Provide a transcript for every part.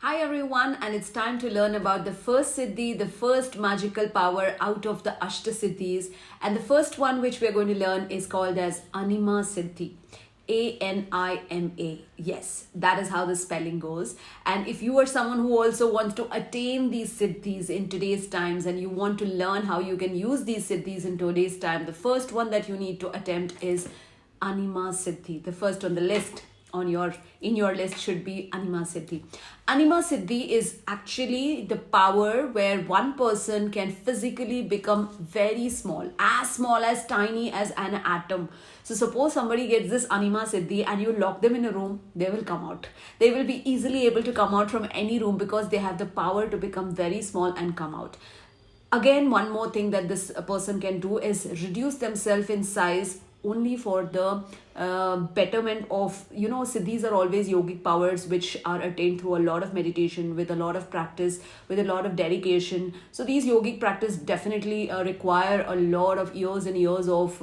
Hi everyone, and it's time to learn about the first Siddhi, the first magical power out of the Ashta Siddhis. And the first one which we're going to learn is called as Anima Siddhi. Anima. Yes, that is how the spelling goes. And if you are someone who also wants to attain these siddhis in today's times and you want to learn how you can use these siddhis in today's time, the first one that you need to attempt is Anima Siddhi. The first on the list in your list should be Anima Siddhi. Anima Siddhi is actually the power where one person can physically become very small as tiny as an atom. So suppose somebody gets this Anima Siddhi and you lock them in a room, they will come out. They will be easily able to come out from any room because they have the power to become very small and come out. Again, one more thing that this person can do is reduce themselves in size only for the betterment of, siddhis are always yogic powers which are attained through a lot of meditation, with a lot of practice, with a lot of dedication. So these yogic practice definitely require a lot of years and years of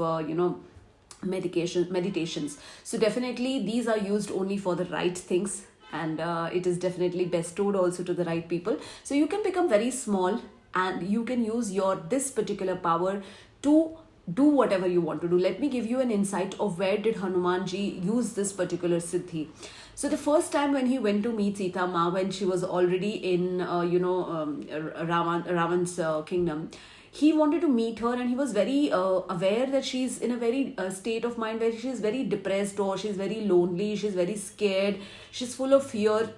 meditations. So definitely these are used only for the right things, and it is definitely bestowed also to the right people. So you can become very small and you can use this particular power to do whatever you want to do. Let me give you an insight of where did Hanumanji use this particular siddhi. So the first time when he went to meet Sita Ma, when she was already in Ravan's kingdom, he wanted to meet her, and he was very aware that she's in a very state of mind where she's very depressed, or she's very lonely, she's very scared, she's full of fear,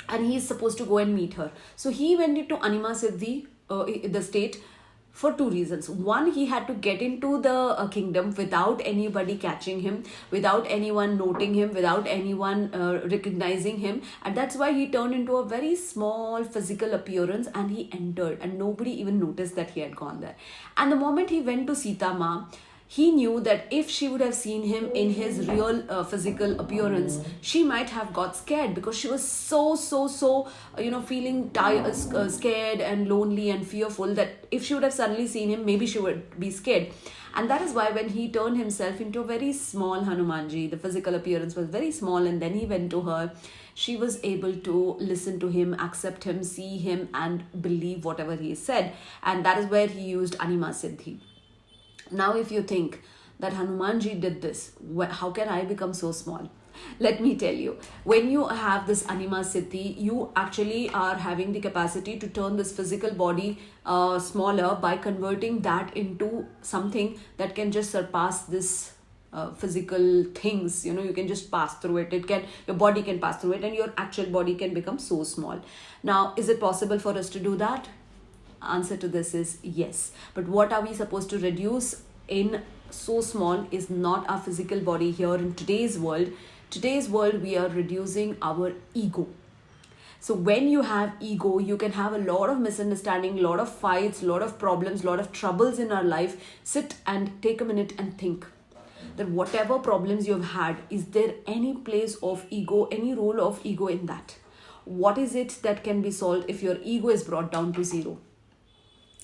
and he's supposed to go and meet her. So he went into Anima Siddhi, the state, for two reasons. One, he had to get into the kingdom without anybody catching him, without anyone noting him, without anyone recognizing him, and that's why he turned into a very small physical appearance and he entered, and nobody even noticed that he had gone there. And the moment he went to Sita Ma, he knew that if she would have seen him in his real physical appearance, she might have got scared, because she was so feeling tired, scared and lonely and fearful, that if she would have suddenly seen him, maybe she would be scared. And that is why when he turned himself into a very small Hanumanji, the physical appearance was very small, and then he went to her, she was able to listen to him, accept him, see him, and believe whatever he said. And that is where he used Anima Siddhi. Now, if you think that Hanumanji did this, how can I become so small? Let me tell you, when you have this Anima Siddhi, you actually are having the capacity to turn this physical body smaller by converting that into something that can just surpass this physical things. You can just pass through it. Your body can pass through it, and your actual body can become so small. Now, is it possible for us to do that? Answer to this is yes. But what are we supposed to reduce in so small is not our physical body. Here in today's world, we are reducing our ego. So when you have ego, you can have a lot of misunderstanding, a lot of fights, a lot of problems, a lot of troubles in our life. Sit and take a minute and think that whatever problems you've had, is there any place of ego, any role of ego in that? What is it that can be solved if your ego is brought down to zero?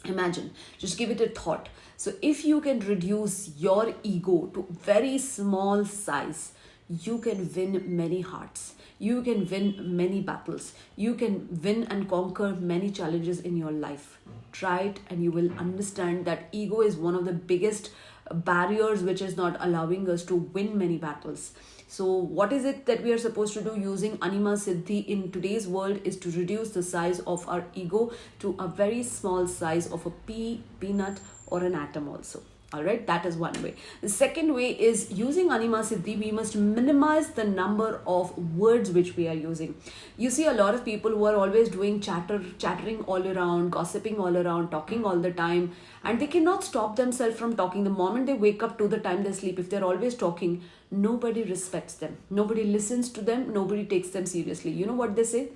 Imagine, just give it a thought. So if you can reduce your ego to very small size, you can win many hearts. You can win many battles. You can win and conquer many challenges in your life. Try it and you will understand that ego is one of the biggest barriers which is not allowing us to win many battles. So what is it that we are supposed to do using Anima Siddhi in today's world is to reduce the size of our ego to a very small size of a peanut or an atom also. Alright, that is one way. The second way is using Anima Siddhi, we must minimize the number of words which we are using. You see a lot of people who are always doing chattering all around, gossiping all around, talking all the time, and they cannot stop themselves from talking. The moment they wake up to the time they sleep, if they're always talking, nobody respects them. Nobody listens to them. Nobody takes them seriously. You know what they say?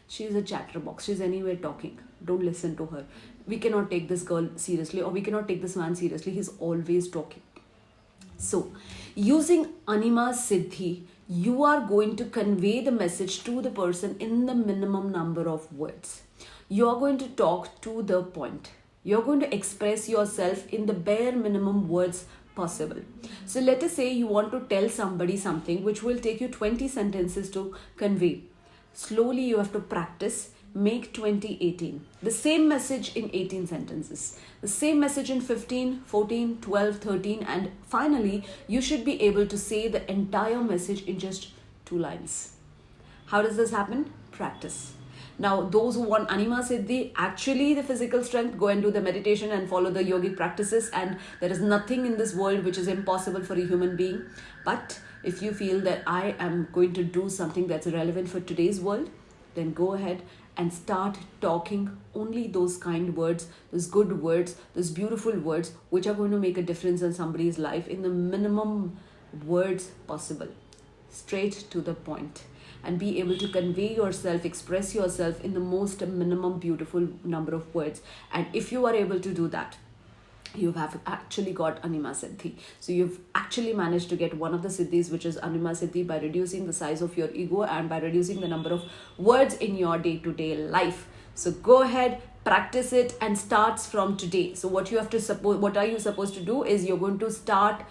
She is a chatterbox. She's anywhere talking. Don't listen to her. We cannot take this girl seriously, or we cannot take this man seriously. He's always talking. So, using Anima Siddhi, you are going to convey the message to the person in the minimum number of words. You are going to talk to the point. You're going to express yourself in the bare minimum words possible. So let us say you want to tell somebody something which will take you 20 sentences to convey. Slowly you have to practice. Make 2018 the same message in 18 sentences, the same message in 15, 14, 12, 13, and finally you should be able to say the entire message in just 2 lines. How does this happen? Practice. Now, those who want Anima Siddhi, actually the physical strength, go and do the meditation and follow the yogic practices, and there is nothing in this world which is impossible for a human being. But if you feel that I am going to do something that's relevant for today's world, then go ahead and start talking only those kind words, those good words, those beautiful words which are going to make a difference in somebody's life in the minimum words possible. Straight to the point, and be able to convey yourself, express yourself in the most minimum beautiful number of words. And if you are able to do that, you have actually got Anima Siddhi. So you've actually managed to get one of the Siddhis, which is Anima Siddhi, by reducing the size of your ego and by reducing the number of words in your day-to-day life. So go ahead, practice it, and starts from today. So what are you supposed to do is you're going to start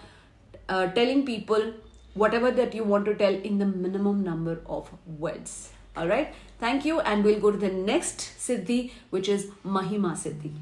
telling people whatever that you want to tell in the minimum number of words. All right. Thank you. And we'll go to the next Siddhi, which is Mahima Siddhi.